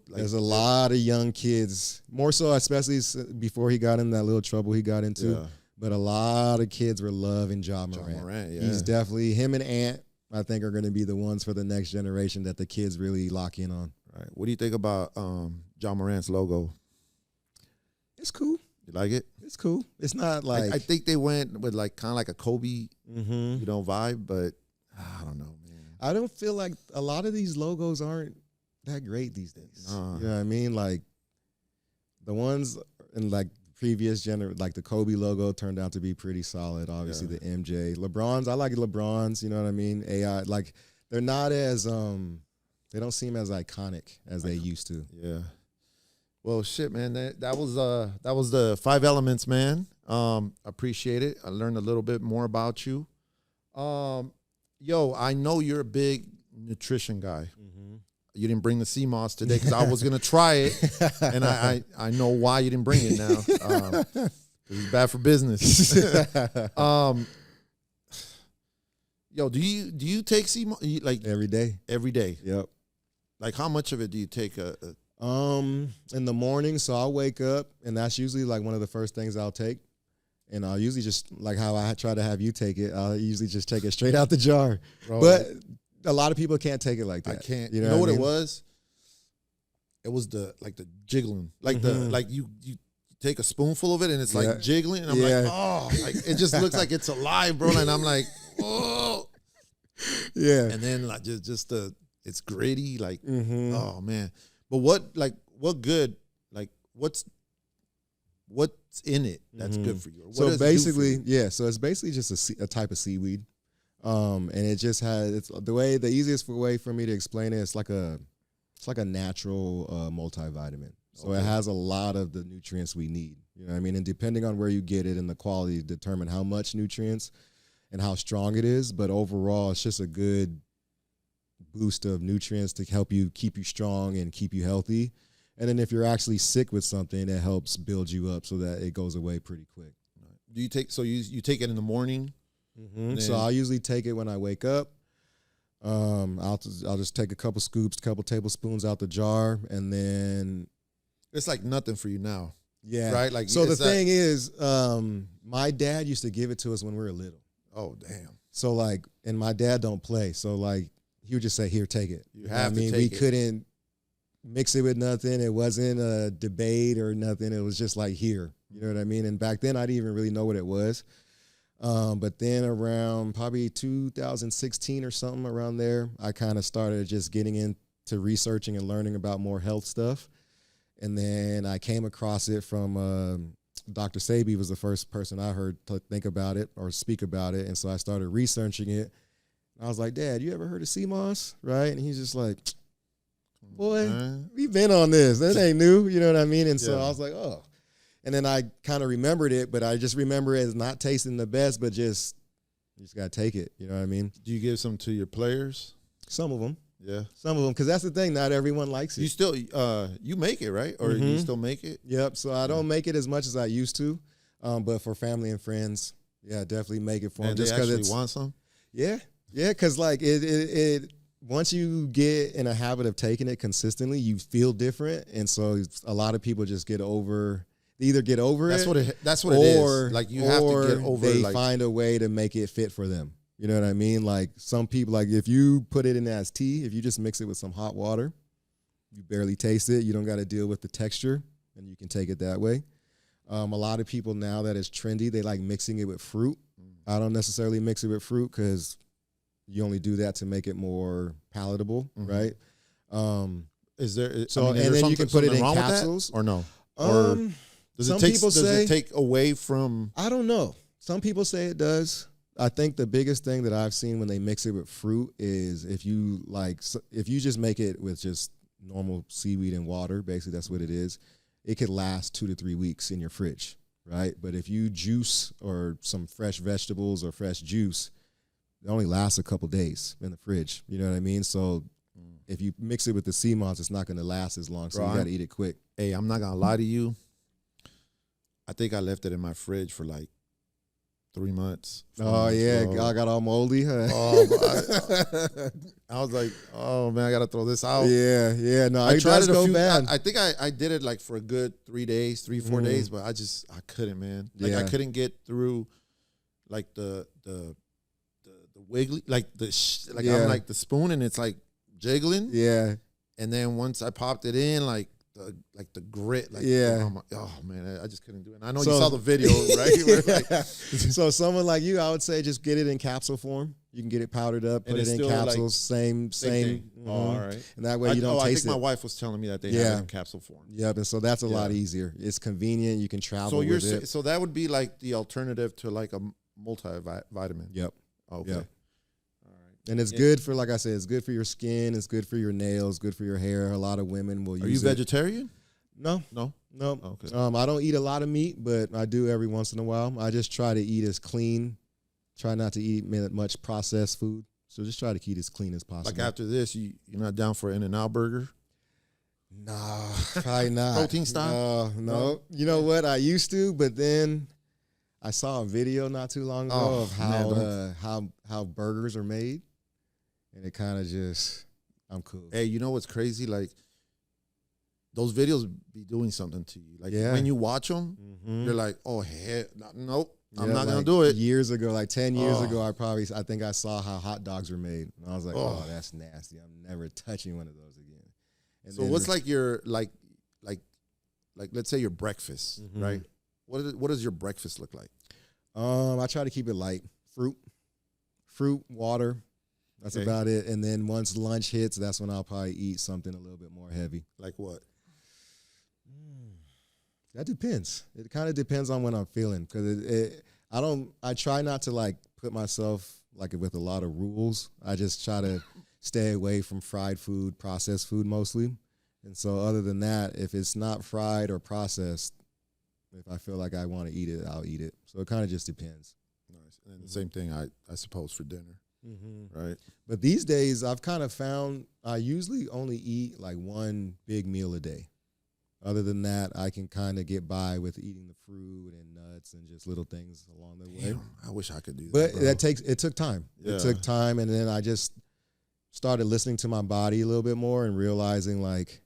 like, There's a lot of young kids, more so especially before he got in that little trouble he got into. Yeah. But a lot of kids were loving John Morant. John Morant, yeah. He's definitely, him and Ant, I think, are going to be the ones for the next generation that the kids really lock in on. Right. What do you think about John Morant's logo? It's cool. You like it? It's cool. It's not like, I think they went with like kind of like a Kobe, Mhm. vibe, but I don't know, man. I don't feel like a lot of these logos aren't that great these days. Nah. You know what I mean? Like the ones in like previous like the Kobe logo turned out to be pretty solid. Obviously Yeah. the MJ, LeBron's. I like LeBron's. You know what I mean? AI, like they're not as they don't seem as iconic as they used to. Yeah. Well, shit, man. That was the 5 elements, man. Appreciate it. I learned a little bit more about you. Yo, I know you're a big nutrition guy. You didn't bring the sea moss today because I was gonna try it, and I know why you didn't bring it now. 'Cause it's bad for business. Yo, do you take sea moss like Every day. every day? Yep. Like, how much of it do you take? In the morning, so I'll wake up, and that's usually like one of the first things I'll take. And I'll usually just, like how I try to have you take it, I'll usually just take it straight out the jar. Bro, But a lot of people can't take it like I that. can't. You You know, know what I it mean? was? It was the jiggling, like Mhm. like you take a spoonful of it and it's Yeah. like jiggling, and I'm Yeah. like, oh, like, it just looks like it's alive, bro. And I'm like, oh, Yeah. and then like just it's gritty, like, Mm-hmm. oh man. But what good, like what's in it that's good for you? Or what So does it do for basically, you? yeah. So it's basically just a type of seaweed, and it just has the easiest way for me to explain it. It's like a natural multivitamin. So it Okay. has a lot of the nutrients we need. You know what I mean? And depending on where you get it and the quality, determine how much nutrients and how strong it is. But overall, it's just a good boost of nutrients to help you keep you strong and keep you healthy. And then if you're actually sick with something, it helps build you up so that it goes away pretty quick. Do you take, so you take it in the morning? Mm-hmm. So I'll usually take it when I wake up. I'll just take a couple scoops, a couple tablespoons out the jar, and then it's like nothing for you now. Yeah. Right? Like, so the thing is, my dad used to give it to us when we were little. Oh, damn. So like, and my dad don't play. So like, he would just say, here, take it. You have to take we it. couldn't mix it with nothing. It wasn't a debate or nothing. It was just like, here. You know what I mean? And back then, I didn't even really know what it was. But then around probably 2016 or something around there, I kind of started just getting into researching and learning about more health stuff. And then I came across it from Dr. Sabi was the first person I heard to think about it or speak about it. And so I started researching it. I was like, Dad, you ever heard of sea moss? Right? And he's just like, boy, we've been on this. That ain't new. You know what I mean? And so I was like, oh. And then I kind of remembered it, but I just remember it as not tasting the best, but you just got to take it. You know what I mean? Do you give some to your players? Some of them. Yeah. Some of them, because that's the thing. Not everyone likes it. You still, you make it, right? Or you still make it? Yep. So I don't make it as much as I used to, but for family and friends, yeah, definitely make it for them. And just they actually it's, want some? Yeah. Yeah, because like it once you get in a habit of taking it consistently, you feel different. And so a lot of people just get over it. That's what it is. Like you have to get over they like, find a way to make it fit for them. You know what I mean? Like some people, like if you put it in as tea, if you just mix it with some hot water, you barely taste it. You don't got to deal with the texture, and you can take it that way. A lot of people now that it's trendy, they like mixing it with fruit. I don't necessarily mix it with fruit because you only do that to make it more palatable, right? Is there? So and then you can put it in capsules or no? Or does it take away from? I don't know. Some people say it does. I think the biggest thing that I've seen when they mix it with fruit is if you just make it with just normal seaweed and water, basically that's what it is, it could last 2 to 3 weeks in your fridge, right? But if you juice or some fresh vegetables or fresh juice, it only lasts a couple days in the fridge. You know what I mean? So if you mix it with the sea moss, it's not going to last as long. So you got to eat it quick. Hey, I'm not going to lie to you. I think I left it in my fridge for like 3 months. Oh, yeah. I got all moldy. Huh? Oh, I was like, oh, man, I got to throw this out. Yeah. No, I tried it a few bad. I think I did it like for a good 3 days, 4 days, but I couldn't, man. Like I couldn't get through like the wiggly, like I'm like the spoon and it's like jiggling. Yeah. And then once I popped it in, like the grit, like oh man, I just couldn't do it. And I know you saw the video, right? So someone like you, I would say just get it in capsule form. You can get it powdered up, put it in capsules, like, same. Oh, all right. And that way you don't taste it. I think my wife was telling me that they have it in capsule form. Yep, and so that's a lot easier. It's convenient. You can travel with it. So that would be like the alternative to like a multivitamin. Yep. Okay. Yep. And it's good for, like I said, it's good for your skin. It's good for your nails, good for your hair. A lot of women will use it. Are you vegetarian? No. Okay. I don't eat a lot of meat, but I do every once in a while. I just try to eat as clean. Try not to eat much processed food. So just try to keep as clean as possible. Like after this, you're not down for an In-N-Out burger? Nah, probably not. Protein style? No. You know what? I used to, but then I saw a video not too long ago of how burgers are made. And it kind of just, I'm cool. Hey, you know what's crazy? Like, those videos be doing something to you. Like, when you watch them, you're like, oh, nope, I'm not going to do it. Years ago, like 10 years ago, I think I saw how hot dogs were made. And I was like, oh, that's nasty. I'm never touching one of those again. And so what's like your, like let's say your breakfast, right? What does your breakfast look like? I try to keep it light. Fruit, water. That's about it. And then once lunch hits, that's when I'll probably eat something a little bit more heavy. Like what? That depends. It kind of depends on when I'm feeling. Because I try not to like put myself like with a lot of rules. I just try to stay away from fried food, processed food mostly. And so other than that, if it's not fried or processed, if I feel like I want to eat it, I'll eat it. So it kind of just depends. Nice. And the same thing, I suppose, for dinner. Right. But these days I've kind of found I usually only eat like one big meal a day. Other than that, I can kind of get by with eating the fruit and nuts and just little things along the way. Damn, I wish I could do that. But bro. it took time. Yeah. It took time, and then I just started listening to my body a little bit more and realizing, like,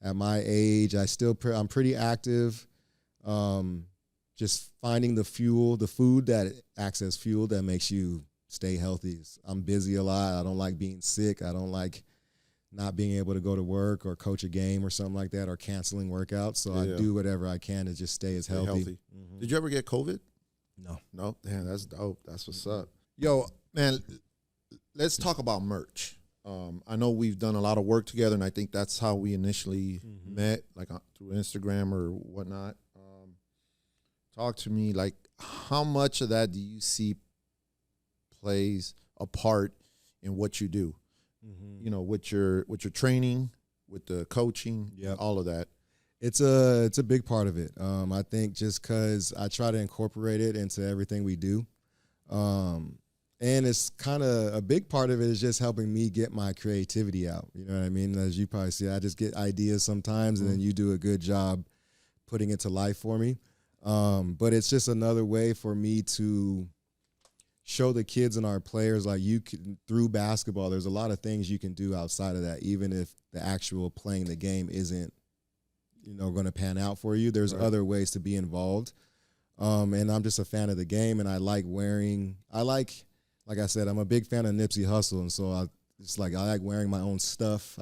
at my age, I'm pretty active. Just finding the food that acts as fuel that makes you stay healthy. I'm busy a lot. I don't like being sick. I don't like not being able to go to work or coach a game or something like that, or canceling workouts. So I do whatever I can to just stay as healthy. Mm-hmm. Did you ever get COVID? No. Damn, that's dope. That's what's up. Yo, man, let's talk about merch. I know we've done a lot of work together, and I think that's how we initially met, like through Instagram or whatnot. Talk to me, like, how much of that do you see plays a part in what you do? You know, with your training, with the coaching, all of that. It's a big part of it. I think just because I try to incorporate it into everything we do. And it's kind of a big part of it is just helping me get my creativity out. You know what I mean? As you probably see, I just get ideas sometimes, and then you do a good job putting it to life for me. But it's just another way for me to show the kids and our players, like, you can, through basketball, there's a lot of things you can do outside of that, even if the actual playing the game isn't, you know, going to pan out for you. There's other ways to be involved. And I'm just a fan of the game, and I like I said, I'm a big fan of Nipsey Hussle, and so I like wearing my own stuff.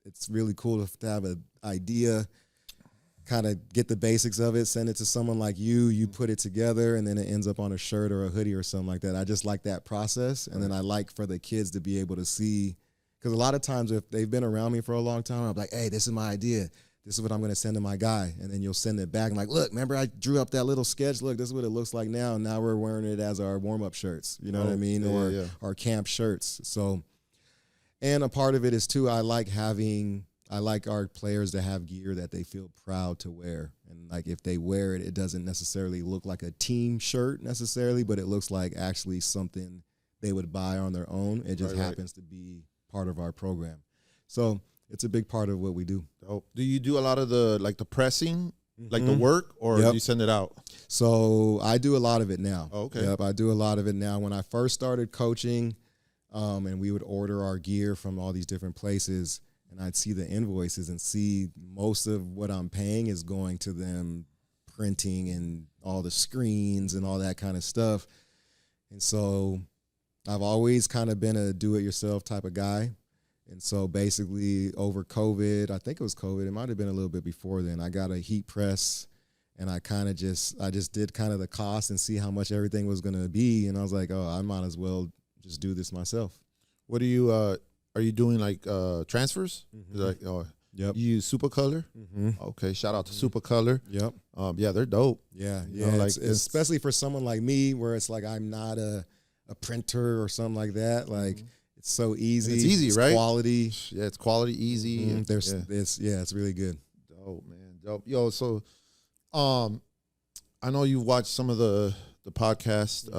It's really cool to have an idea, kind of get the basics of it, send it to someone like you put it together, and then it ends up on a shirt or a hoodie or something like that. I just like that process, and then I like for the kids to be able to see, because a lot of times if they've been around me for a long time, I'm like, hey, this is my idea. This is what I'm going to send to my guy. And then you'll send it back. I'm like, look, remember I drew up that little sketch? Look, this is what it looks like now. And now we're wearing it as our warm-up shirts. You know what I mean? Or our camp shirts. So, and a part of it is, too, I like our players to have gear that they feel proud to wear. And, like, if they wear it, it doesn't necessarily look like a team shirt necessarily, but it looks like actually something they would buy on their own. It just happens to be part of our program. So it's a big part of what we do. Oh, do you do a lot of the pressing, like the work, or do you send it out? So I do a lot of it now. Oh, okay. Yep, I do a lot of it now. When I first started coaching, and we would order our gear from all these different places, and I'd see the invoices and see most of what I'm paying is going to them printing and all the screens and all that kind of stuff. And so I've always kind of been a do-it-yourself type of guy. And so basically over COVID, I think it was COVID, it might have been a little bit before then, I got a heat press, and I just did kind of the cost and see how much everything was going to be. And I was like, oh, I might as well just do this myself. What do you, are you doing like transfers? Like, Yep. You use Supercolor? Okay, shout out to Supercolor. Yep. Yeah, they're dope. Yeah, You know, like, especially for someone like me, where it's like I'm not a printer or something like that. Like, it's so easy. It's easy, right? Quality. Yeah, it's quality, easy. And, It's really good. Dope, man. Dope. Yo, so I know you've watched some of the podcast.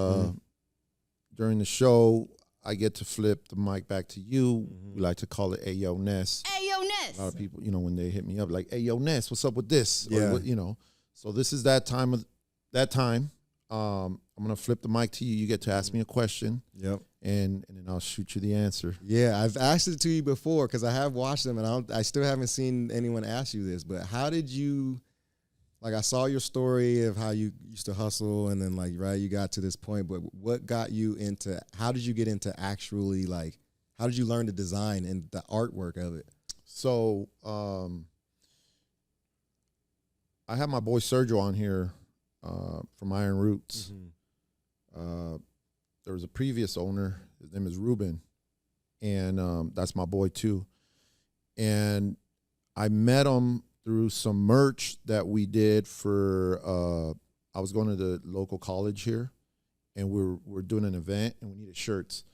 During the show, I get to flip the mic back to you. We like to call it Ayo Ness. Ayo Ness. A lot of people, you know, when they hit me up, like, Ayo Ness, what's up with this? Yeah. Or, you know, so this is that time. I'm going to flip the mic to you. You get to ask me a question. Yep. And then I'll shoot you the answer. Yeah, I've asked it to you before because I have watched them, and I still haven't seen anyone ask you this. But how did you, like, I saw your story of how you used to hustle, and then, like, you got to this point. But what got you into, how did you get into actually, like, how did you learn the design and the artwork of it? So I have my boy Sergio on here from Iron Roots. There was a previous owner. His name is Ruben, and that's my boy too. And I met him through some merch that we did for. I was going to the local college here, and we're doing an event, and we needed shirts.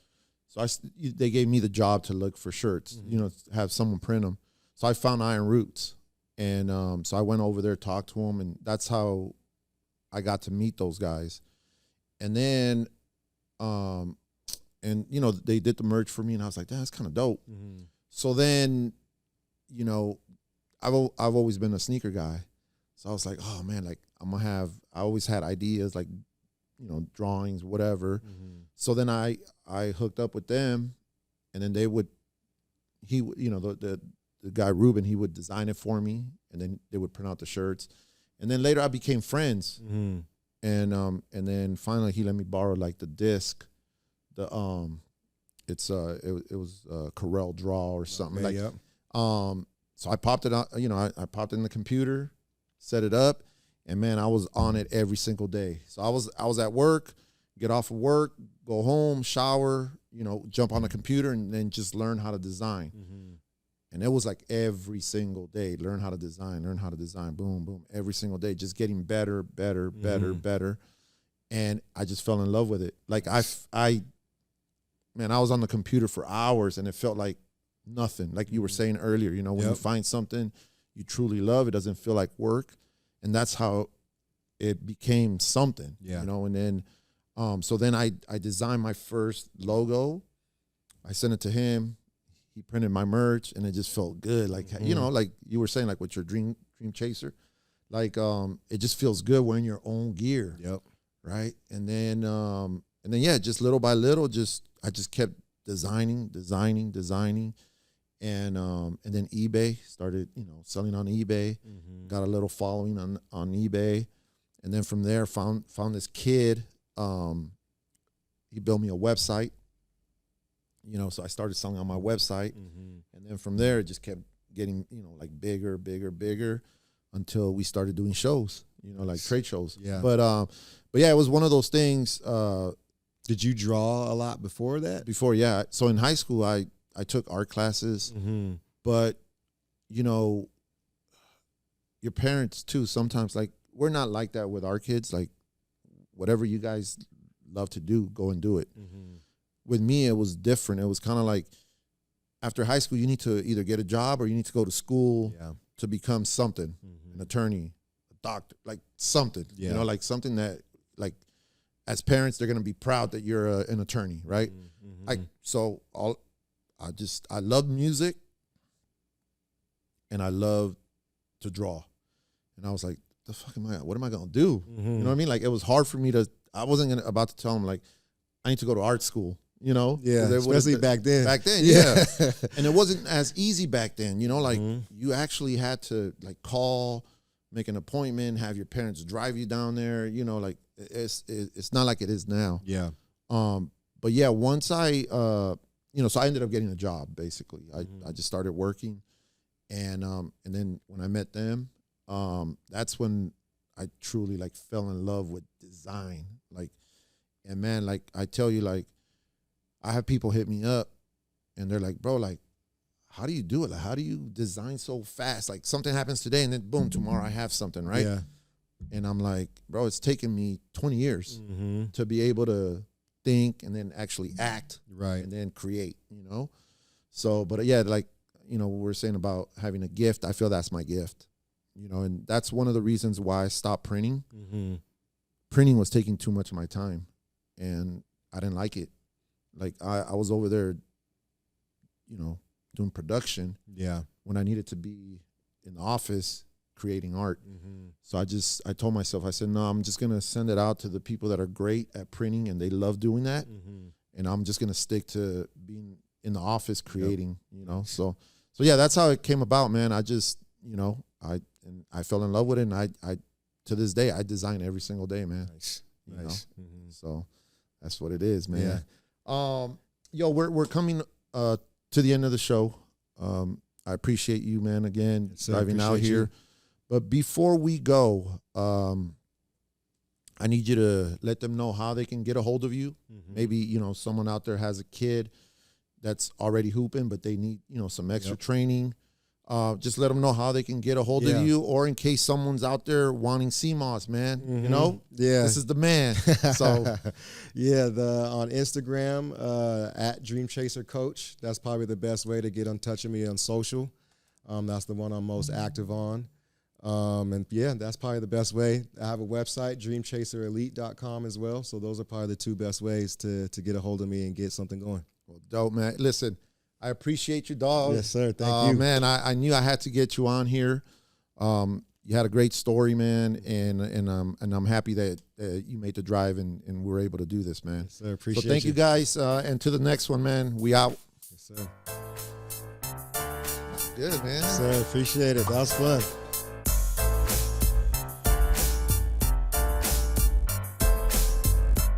So they gave me the job to look for shirts, you know, have someone print them. So I found Iron Roots, and so I went over there, talked to them, and that's how I got to meet those guys. And then, and you know, they did the merch for me, and I was like, that's kind of dope. So then, you know, I've always been a sneaker guy. So I was like, oh man, like I always had ideas like, drawings, whatever. Mm-hmm. So then I hooked up with them, and then the guy Ruben, he would design it for me, and then they would print out the shirts. And then later I became friends. Mm-hmm. And then finally he let me borrow like the disc. It was Corel Draw or something. Okay, like yep. So I popped it on, I popped it in the computer, set it up, and man, I was on it every single day. So I was at work, get off of work, go home, shower, jump on the computer, and then just learn how to design. Mm-hmm. And it was like every single day, learn how to design, boom, boom, every single day, just getting better. And I just fell in love with it. Like I was on the computer for hours, and it felt like nothing. Like you were saying earlier, when you find something you truly love, it doesn't feel like work. And that's how it became something, and then, so then I designed my first logo. I sent it to him. He printed my merch, and it just felt good. Like, like you were saying, like with your Dreamchaser, like, it just feels good wearing your own gear. Yep. Right. And then, yeah, just little by little, I just kept designing. And then eBay started, selling on eBay, got a little following on eBay. And then from there, found this kid. He built me a website, so I started selling on my website. And then from there, it just kept getting, like bigger until we started doing shows, like trade shows. Yeah. But yeah, it was one of those things. Did you draw a lot before that? Before, yeah. So in high school, I took art classes, but, your parents too, sometimes, like, we're not like that with our kids. Like, whatever you guys love to do, go and do it. With me, it was different. It was kind of like, after high school, you need to either get a job or you need to go to school to become something, an attorney, a doctor, like something, like something that, like, as parents, they're going to be proud that you're an attorney, right? I love music, and I love to draw. And I was like, what am I going to do? You know what I mean? Like, it was hard for me I wasn't about to tell them, like, I need to go to art school, Yeah, especially back then. Back then, yeah. And it wasn't as easy back then, like, you actually had to, like, call, make an appointment, have your parents drive you down there, like, it's not like it is now. Yeah. But yeah, once I, so I ended up getting a job, basically. I just started working. And then when I met them, that's when I truly, like, fell in love with design. Like, and man, like, I tell you, like, I have people hit me up, and they're like, bro, like, how do you do it? Like, how do you design so fast? Like, something happens today, and then boom, tomorrow I have something, right? Yeah. And I'm like, bro, it's taken me 20 years to be able to think and then actually act, right, and then create, So, but yeah, like, what we're saying about having a gift, I feel that's my gift, and that's one of the reasons why I stopped printing. Printing was taking too much of my time, and I didn't like it. Like, I was over there, doing production. Yeah. When I needed to be in the office creating art. So I told myself, I said, no, I'm just going to send it out to the people that are great at printing and they love doing that. And I'm just going to stick to being in the office creating, So yeah, that's how it came about, man. I just, I fell in love with it, and I to this day, I design every single day, man. Nice. So that's what it is, man. Yo, we're coming to the end of the show. I appreciate you, man, again, driving out here. You. But before we go, I need you to let them know how they can get a hold of you. Maybe, someone out there has a kid that's already hooping, but they need, some extra training. Just let them know how they can get a hold of you, or in case someone's out there wanting CMOS, man, this is the man. So on Instagram, at Dreamchaser Coach, that's probably the best way to get in touch with me on social. That's the one I'm most active on. And yeah, that's probably the best way. I have a website, dreamchaserelite.com as well. So those are probably the two best ways to get a hold of me and get something going. Well, dope, man. Listen, I appreciate you, dog. Yes, sir. Thank you. Man, I knew I had to get you on here. You had a great story, man, and I'm happy that you made the drive and we were able to do this, man. Yes, sir. Appreciate so thank you guys, and to the next one, man. We out. Yes, sir. Good, man. Yes, sir. Appreciate it. That was fun.